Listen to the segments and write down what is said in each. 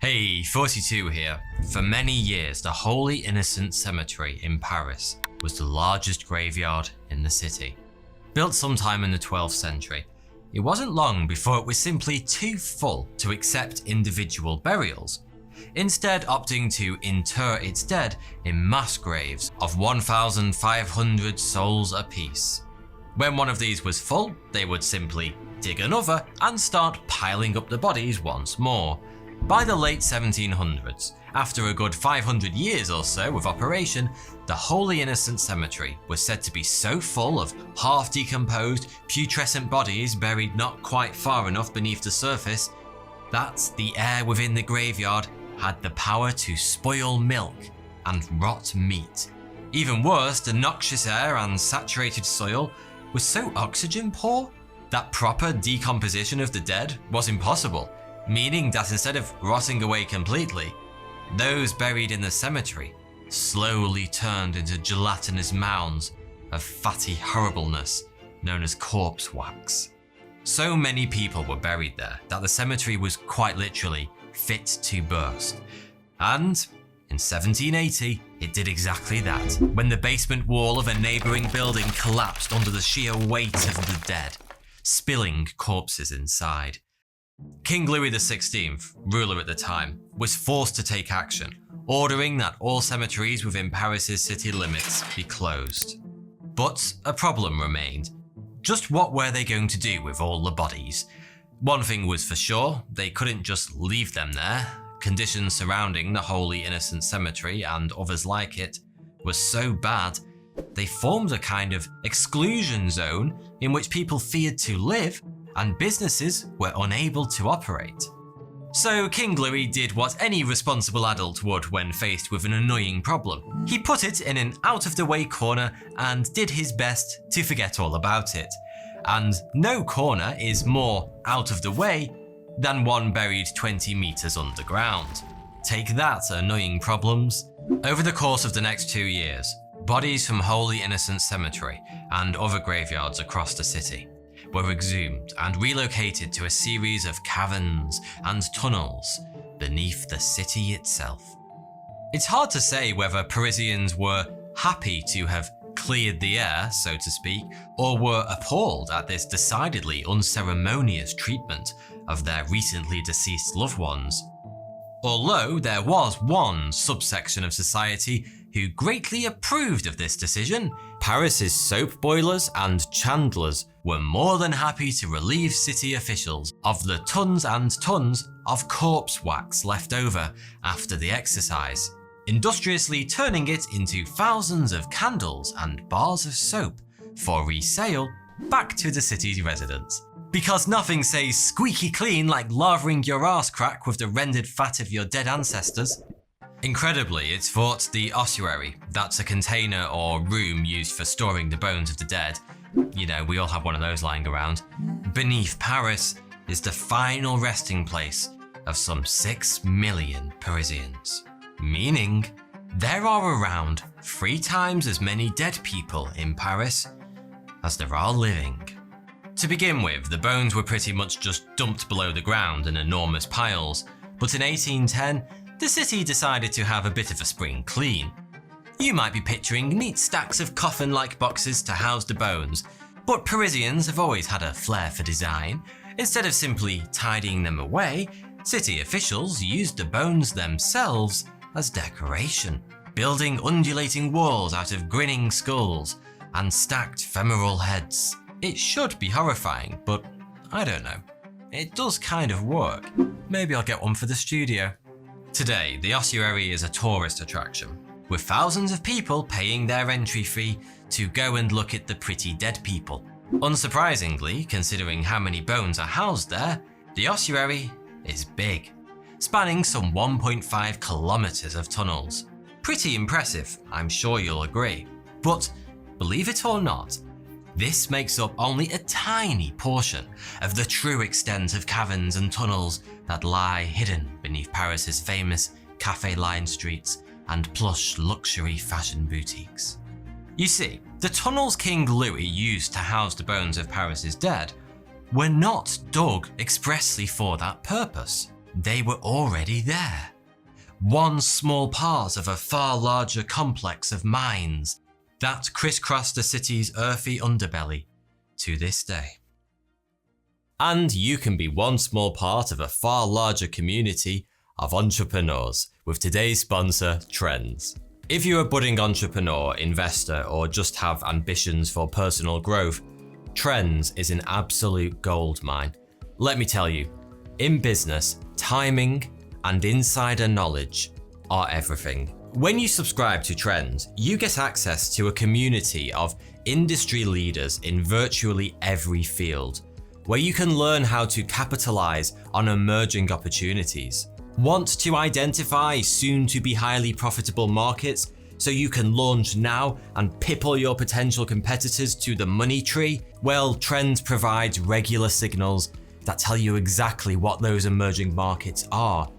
Hey, 42 here. For many years, the Holy Innocents Cemetery in Paris was the largest graveyard in the city. Built sometime in the 12th century, it wasn't long before it was simply too full to accept individual burials, instead opting to inter its dead in mass graves of 1,500 souls apiece. When one of these was full, they would simply dig another and start piling up the bodies once more. By the late 1700s, after a good 500 years or so of operation, the Holy Innocents Cemetery was said to be so full of half-decomposed, putrescent bodies buried not quite far enough beneath the surface that the air within the graveyard had the power to spoil milk and rot meat. Even worse, the noxious air and saturated soil was so oxygen poor that proper decomposition of the dead was impossible, meaning that instead of rotting away completely, those buried in the cemetery slowly turned into gelatinous mounds of fatty horribleness known as corpse wax. So many people were buried there that the cemetery was quite literally fit to burst. And in 1780, it did exactly that, when the basement wall of a neighbouring building collapsed under the sheer weight of the dead, spilling corpses inside. King Louis XVI, ruler at the time, was forced to take action, ordering that all cemeteries within Paris's city limits be closed. But a problem remained. Just what were they going to do with all the bodies? One thing was for sure, they couldn't just leave them there. Conditions surrounding the Holy Innocents Cemetery and others like it were so bad, they formed a kind of exclusion zone in which people feared to live and businesses were unable to operate. So King Louis did what any responsible adult would when faced with an annoying problem. He put it in an out-of-the-way corner and did his best to forget all about it. And no corner is more out of the way than one buried 20 meters underground. Take that, annoying problems. Over the course of the next 2 years, bodies from Holy Innocents Cemetery and other graveyards across the city were exhumed and relocated to a series of caverns and tunnels beneath the city itself. It's hard to say whether Parisians were happy to have cleared the air, so to speak, or were appalled at this decidedly unceremonious treatment of their recently deceased loved ones. Although there was one subsection of society who greatly approved of this decision, Paris's soap boilers and chandlers were more than happy to relieve city officials of the tons and tons of corpse wax left over after the exercise, industriously turning it into thousands of candles and bars of soap for resale back to the city's residents. Because nothing says squeaky clean like lavering your arse crack with the rendered fat of your dead ancestors. Incredibly, it's thought the ossuary, that's a container or room used for storing the bones of the dead, you know, we all have one of those lying around, beneath Paris is the final resting place of some 6 million Parisians. Meaning, there are around 3 times as many dead people in Paris as there are living. To begin with, the bones were pretty much just dumped below the ground in enormous piles, but in 1810, the city decided to have a bit of a spring clean. You might be picturing neat stacks of coffin-like boxes to house the bones, but Parisians have always had a flair for design. Instead of simply tidying them away, city officials used the bones themselves as decoration, building undulating walls out of grinning skulls and stacked femoral heads. It should be horrifying, but I don't know. It does kind of work. Maybe I'll get one for the studio. Today, the ossuary is a tourist attraction, with thousands of people paying their entry fee to go and look at the pretty dead people. Unsurprisingly, considering how many bones are housed there, the ossuary is big, spanning some 1.5 kilometers of tunnels. Pretty impressive, I'm sure you'll agree. But believe it or not, this makes up only a tiny portion of the true extent of caverns and tunnels that lie hidden beneath Paris's famous cafe-lined streets and plush luxury fashion boutiques. You see, the tunnels King Louis used to house the bones of Paris's dead were not dug expressly for that purpose. they were already there. One small part of a far larger complex of mines that crisscrossed the city's earthy underbelly to this day. And you can be one small part of a far larger community of entrepreneurs with today's sponsor, Trends. If you're a budding entrepreneur, investor, or just have ambitions for personal growth, Trends is an absolute goldmine. Let me tell you, in business, timing and insider knowledge are everything. When you subscribe to Trends, you get access to a community of industry leaders in virtually every field, where you can learn how to capitalize on emerging opportunities. Want to identify soon-to-be highly profitable markets so you can launch now and pip all your potential competitors to the money tree? Well, Trends provides regular signals that tell you exactly what those emerging markets are.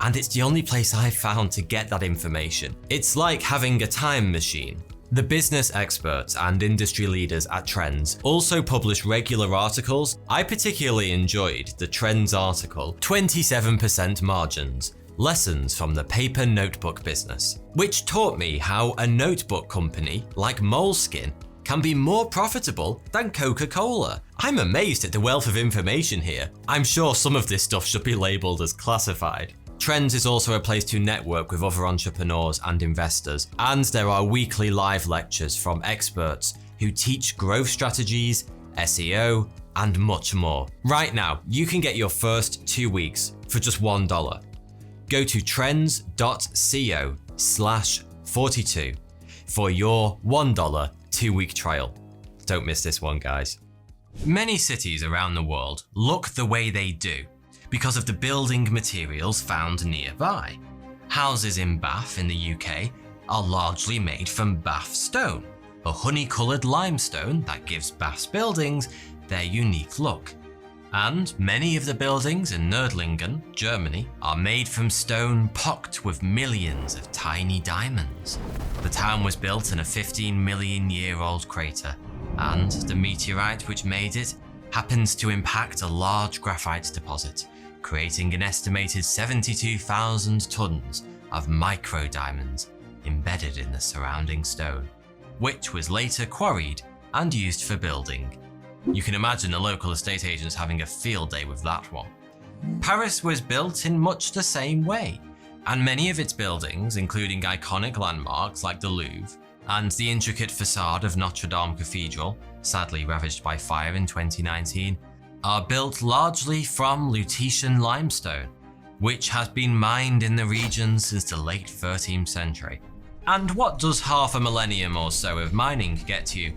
And it's the only place I've found to get that information. It's like having a time machine. The business experts and industry leaders at Trends also publish regular articles. I particularly enjoyed the Trends article, 27% Margins, Lessons from the Paper Notebook Business, which taught me how a notebook company like Moleskine can be more profitable than Coca-Cola. I'm amazed at the wealth of information here. I'm sure some of this stuff should be labeled as classified. Trends is also a place to network with other entrepreneurs and investors, and there are weekly live lectures from experts who teach growth strategies, SEO, and much more. Right now, you can get your first 2 weeks for just $1. Go to trends.co/42 for your $1 2-week trial. Don't miss this one, guys. Many cities around the world look the way they do because of the building materials found nearby. Houses in Bath in the UK are largely made from Bath stone, a honey-coloured limestone that gives Bath's buildings their unique look. And many of the buildings in Nördlingen, Germany, are made from stone pocked with millions of tiny diamonds. The town was built in a 15-million-year-old crater, and the meteorite which made it happens to impact a large graphite deposit, creating an estimated 72,000 tons of micro-diamonds embedded in the surrounding stone, which was later quarried and used for building. You can imagine the local estate agents having a field day with that one. Paris was built in much the same way, and many of its buildings, including iconic landmarks like the Louvre and the intricate facade of Notre Dame Cathedral, sadly ravaged by fire in 2019, are built largely from Lutetian Limestone, which has been mined in the region since the late 13th century. And what does half a millennium or so of mining get you?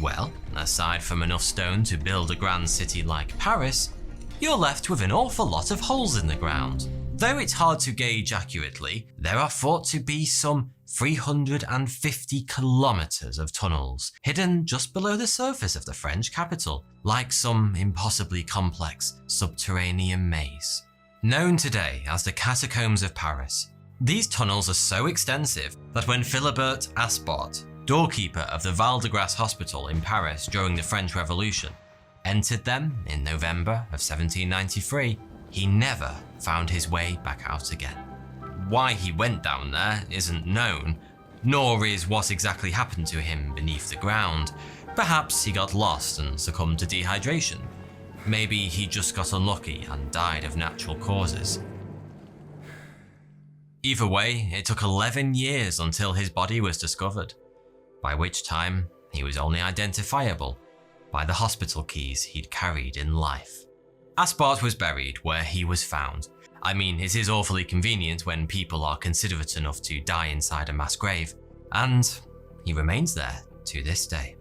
Well, aside from enough stone to build a grand city like Paris, you're left with an awful lot of holes in the ground. Though it's hard to gauge accurately, there are thought to be some 350 kilometers of tunnels hidden just below the surface of the French capital, like some impossibly complex subterranean maze. Known today as the Catacombs of Paris, these tunnels are so extensive that when Philibert Aspot, doorkeeper of the Val-de-Grâce Hospital in Paris during the French Revolution, entered them in November of 1793, he never found his way back out again. Why he went down there isn't known, nor is what exactly happened to him beneath the ground. Perhaps he got lost and succumbed to dehydration. Maybe he just got unlucky and died of natural causes. Either way, it took 11 years until his body was discovered, by which time he was only identifiable by the hospital keys he'd carried in life. Aspart was buried where he was found. I mean, it is awfully convenient when people are considerate enough to die inside a mass grave, and he remains there to this day.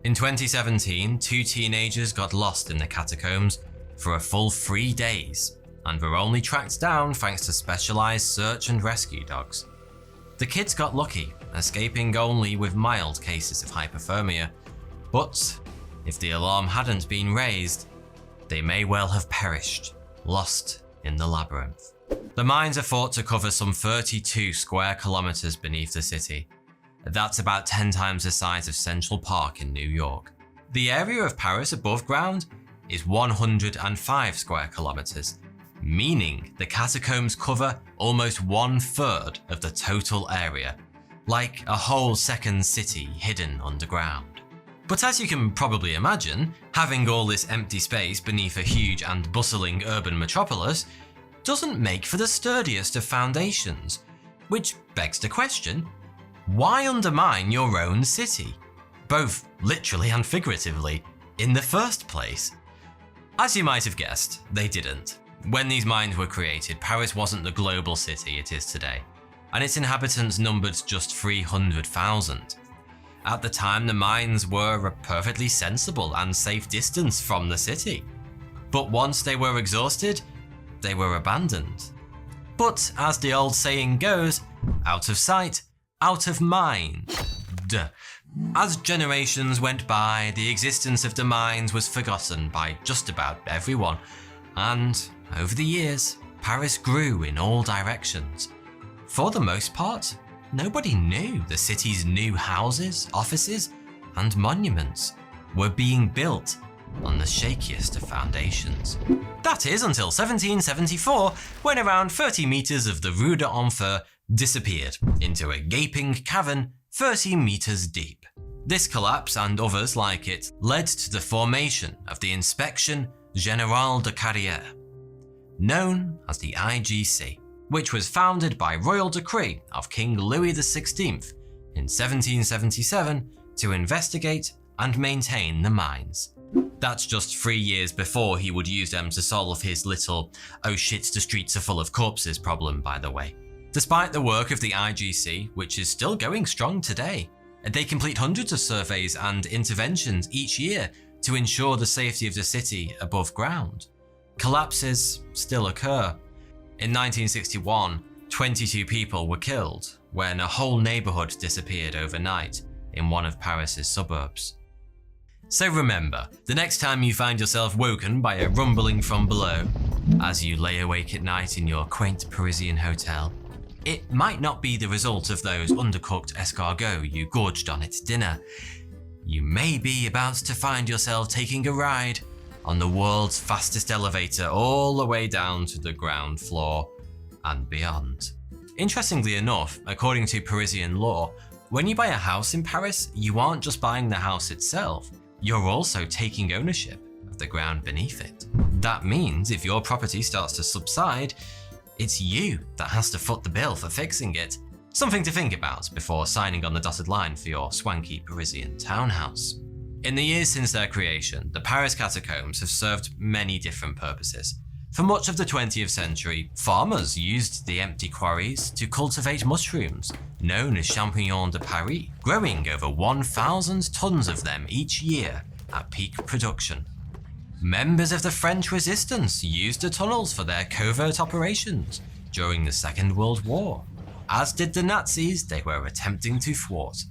In 2017, 2 teenagers got lost in the catacombs for a full 3 days and were only tracked down thanks to specialized search and rescue dogs. The kids got lucky, escaping only with mild cases of hypothermia, but if the alarm hadn't been raised, they may well have perished, lost in the labyrinth. The mines are thought to cover some 32 square kilometers beneath the city. That's about 10 times the size of Central Park in New York. The area of Paris above ground is 105 square kilometers, meaning the catacombs cover almost 1/3 of the total area, like a whole second city hidden underground. But as you can probably imagine, having all this empty space beneath a huge and bustling urban metropolis doesn't make for the sturdiest of foundations, which begs the question, why undermine your own city, both literally and figuratively, in the first place? As you might have guessed, they didn't. When these mines were created, Paris wasn't the global city it is today, and its inhabitants numbered just 300,000. At the time, the mines were a perfectly sensible and safe distance from the city. But once they were exhausted, they were abandoned. But as the old saying goes, out of sight, out of mind. As generations went by, the existence of the mines was forgotten by just about everyone, and over the years, Paris grew in all directions. For the most part, nobody knew the city's new houses, offices, and monuments were being built on the shakiest of foundations. That is until 1774, when around 30 meters of the Rue d'Enfer disappeared into a gaping cavern 30 meters deep. This collapse and others like it led to the formation of the Inspection Générale de Carrières, known as the IGC, which was founded by royal decree of King Louis XVI in 1777 to investigate and maintain the mines. That's just 3 years before he would use them to solve his little "oh shit, the streets are full of corpses" problem, by the way. Despite the work of the IGC, which is still going strong today, they complete hundreds of surveys and interventions each year to ensure the safety of the city above ground. Collapses still occur. In 1961, 22 people were killed when a whole neighborhood disappeared overnight in one of Paris's suburbs. So remember, the next time you find yourself woken by a rumbling from below, as you lay awake at night in your quaint Parisian hotel, it might not be the result of those undercooked escargots you gorged on at dinner. You may be about to find yourself taking a ride on the world's fastest elevator all the way down to the ground floor and beyond. Interestingly enough, according to Parisian law, when you buy a house in Paris, you aren't just buying the house itself, you're also taking ownership of the ground beneath it. That means if your property starts to subside, it's you that has to foot the bill for fixing it. Something to think about before signing on the dotted line for your swanky Parisian townhouse. In the years since their creation, the Paris catacombs have served many different purposes. For much of the 20th century, farmers used the empty quarries to cultivate mushrooms, known as champignons de Paris, growing over 1,000 tons of them each year at peak production. Members of the French resistance used the tunnels for their covert operations during the Second World War, as did the Nazis they were attempting to thwart.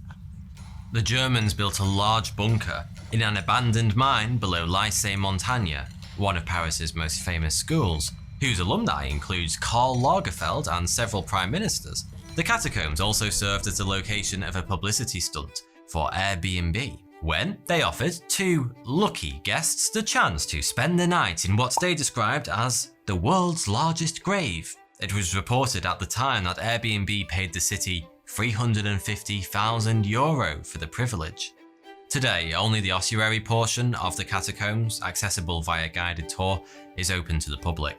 The Germans built a large bunker in an abandoned mine below Lycée Montaigne, one of Paris's most famous schools, whose alumni includes Karl Lagerfeld and several prime ministers. The catacombs also served as the location of a publicity stunt for Airbnb, when they offered 2 lucky guests the chance to spend the night in what they described as the world's largest grave. It was reported at the time that Airbnb paid the city €350,000 for the privilege. Today, only the ossuary portion of the catacombs, accessible via guided tour, is open to the public.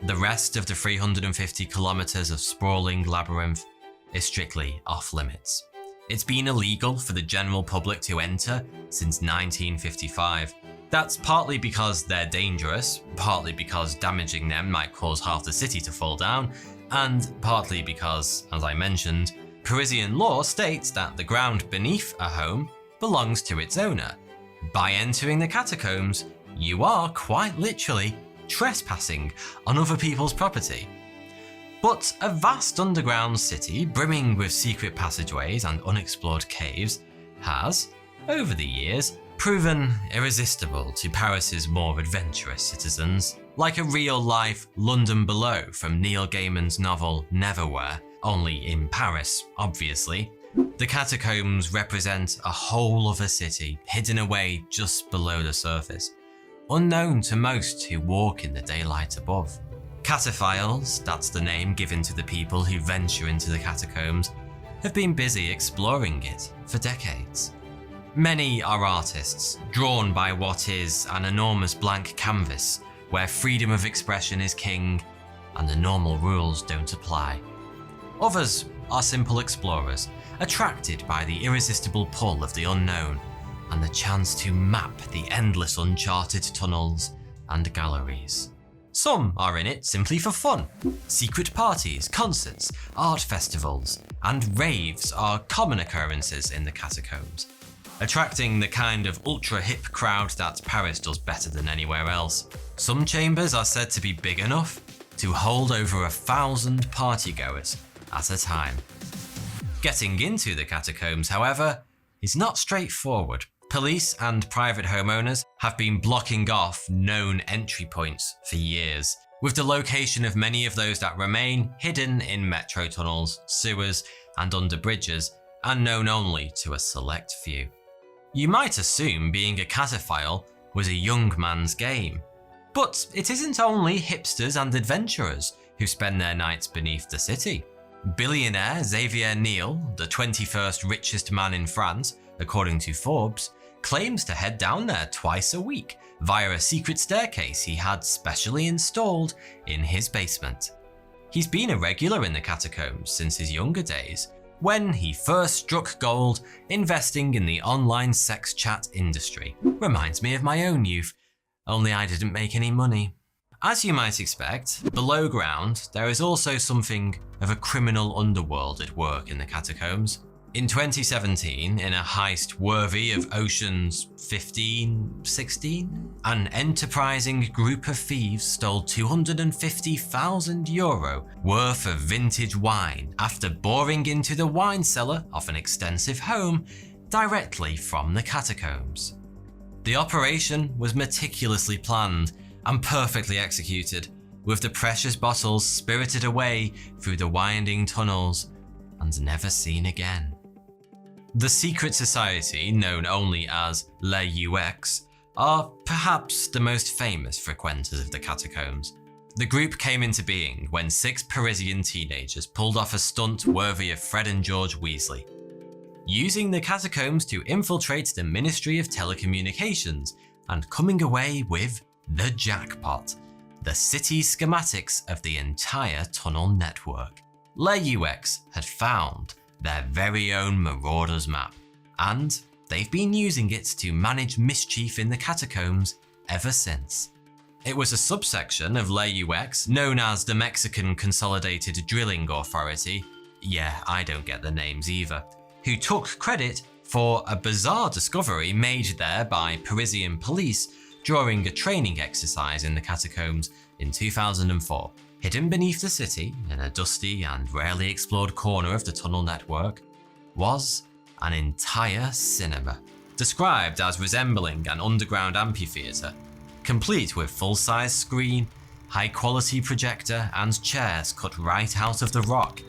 The rest of the 350 kilometers of sprawling labyrinth is strictly off limits. It's been illegal for the general public to enter since 1955. That's partly because they're dangerous, partly because damaging them might cause half the city to fall down, and partly because, as I mentioned, Parisian law states that the ground beneath a home belongs to its owner. By entering the catacombs, you are quite literally trespassing on other people's property. But a vast underground city brimming with secret passageways and unexplored caves has, over the years, proven irresistible to Paris's more adventurous citizens. Like a real-life London Below from Neil Gaiman's novel Neverwhere, only in Paris, obviously. The catacombs represent a whole other city hidden away just below the surface, unknown to most who walk in the daylight above. Cataphiles, that's the name given to the people who venture into the catacombs, have been busy exploring it for decades. Many are artists, drawn by what is an enormous blank canvas where freedom of expression is king and the normal rules don't apply. Others are simple explorers, attracted by the irresistible pull of the unknown and the chance to map the endless uncharted tunnels and galleries. Some are in it simply for fun. Secret parties, concerts, art festivals, and raves are common occurrences in the catacombs, attracting the kind of ultra-hip crowd that Paris does better than anywhere else. Some chambers are said to be big enough to hold over 1,000 partygoers at a time. Getting into the catacombs, however, is not straightforward. Police and private homeowners have been blocking off known entry points for years, with the location of many of those that remain hidden in metro tunnels, sewers, and under bridges, and known only to a select few. You might assume being a cataphile was a young man's game, but it isn't only hipsters and adventurers who spend their nights beneath the city. Billionaire Xavier Niel, the 21st richest man in France, according to Forbes, claims to head down there twice a week via a secret staircase he had specially installed in his basement. He's been a regular in the catacombs since his younger days, when he first struck gold investing in the online sex chat industry. Reminds me of my own youth, only I didn't make any money. As you might expect, below ground, there is also something of a criminal underworld at work in the catacombs. In 2017, in a heist worthy of Ocean's 15-16, an enterprising group of thieves stole €250,000 worth of vintage wine after boring into the wine cellar of an extensive home directly from the catacombs. The operation was meticulously planned and perfectly executed, with the precious bottles spirited away through the winding tunnels and never seen again. The secret society, known only as Les UX, are perhaps the most famous frequenters of the catacombs. The group came into being when 6 Parisian teenagers pulled off a stunt worthy of Fred and George Weasley, using the catacombs to infiltrate the Ministry of Telecommunications and coming away with the jackpot, the city schematics of the entire tunnel network. Les UX had found their very own Marauders map, and they've been using it to manage mischief in the catacombs ever since. It was a subsection of Les UX known as the Mexican Consolidated Drilling Authority, yeah, I don't get the names either, who took credit for a bizarre discovery made there by Parisian police during a training exercise in the catacombs in 2004. Hidden beneath the city, in a dusty and rarely explored corner of the tunnel network, was an entire cinema, described as resembling an underground amphitheatre, complete with full-size screen, high-quality projector, and chairs cut right out of the rock.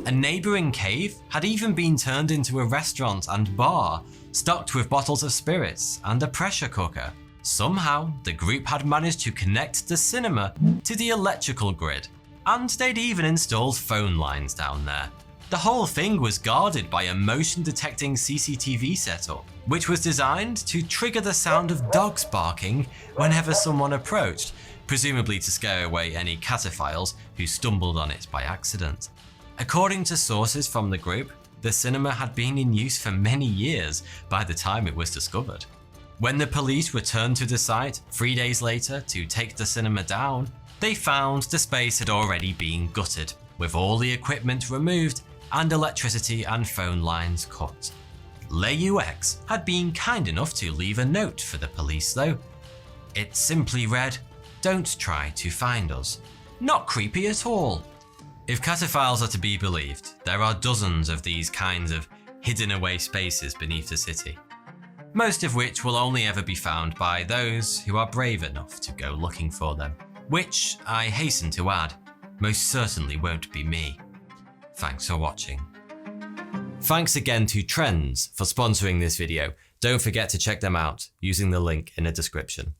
A neighbouring cave had even been turned into a restaurant and bar, stocked with bottles of spirits and a pressure cooker. Somehow, the group had managed to connect the cinema to the electrical grid, and they'd even installed phone lines down there. The whole thing was guarded by a motion-detecting CCTV setup, which was designed to trigger the sound of dogs barking whenever someone approached, presumably to scare away any cataphiles who stumbled on it by accident. According to sources from the group, the cinema had been in use for many years by the time it was discovered. When the police returned to the site 3 days later to take the cinema down, they found the space had already been gutted, with all the equipment removed and electricity and phone lines cut. Les UX had been kind enough to leave a note for the police though. It simply read, "Don't try to find us." Not creepy at all. If cataphiles are to be believed, there are dozens of these kinds of hidden away spaces beneath the city, most of which will only ever be found by those who are brave enough to go looking for them, which, I hasten to add, most certainly won't be me. Thanks for watching. Thanks again to Trends for sponsoring this video. Don't forget to check them out using the link in the description.